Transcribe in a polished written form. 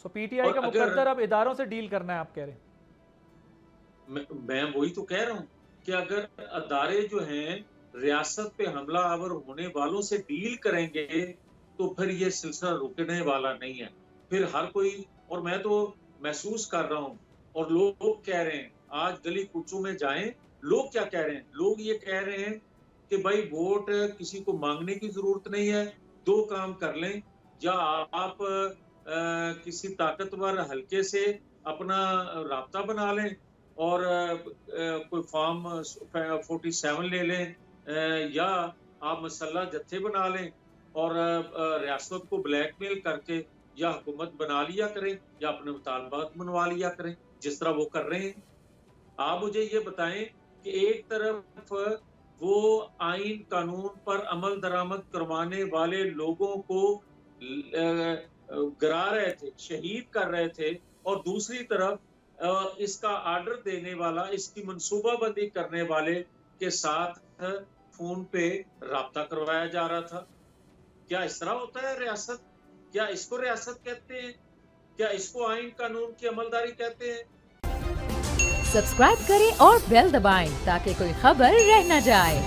تو P T I کا مقدر اب اداروں سے ڈیل کرنا ہے آپ کہہ رہے ہیں؟ میں وہی تو کہہ رہا ہوں کہ اگر ادارے جو ہیں ریاست پہ حملہ آور ہونے والوں سے ڈیل کریں گے تو پھر یہ سلسلہ رکنے والا نہیں ہے. پھر ہر کوئی، اور میں تو محسوس کر رہا ہوں اور لوگ کہہ رہے ہیں، آج گلی کوچوں میں جائیں، لوگ کیا کہہ رہے ہیں؟ لوگ یہ کہہ رہے ہیں کہ بھائی ووٹ کسی کو مانگنے کی ضرورت نہیں ہے، دو کام کر لیں، یا آپ کسی طاقتور حلقے سے اپنا رابطہ بنا لیں اور کوئی فارم 47 لے لیں، یا آپ مسلح جتھے بنا لیں اور ریاست کو بلیک میل کر کے یا حکومت بنا لیا کریں یا اپنے مطالبات منوا لیا کریں، جس طرح وہ کر رہے ہیں. آپ مجھے یہ بتائیں کہ ایک طرف وہ آئین قانون پر عمل درآمد کروانے والے لوگوں کو گرا رہے تھے، شہید کر رہے تھے، اور دوسری طرف اس کا آرڈر دینے والا، اس کی منصوبہ بندی کرنے والے کے ساتھ فون پہ رابطہ کروایا جا رہا تھا. کیا اس طرح ہوتا ہے ریاست؟ کیا اس کو ریاست کہتے ہیں؟ کیا اس کو آئین قانون کی عملداری کہتے ہیں؟ سبسکرائب کریں اور بیل دبائیں تاکہ کوئی خبر رہ نہ جائے.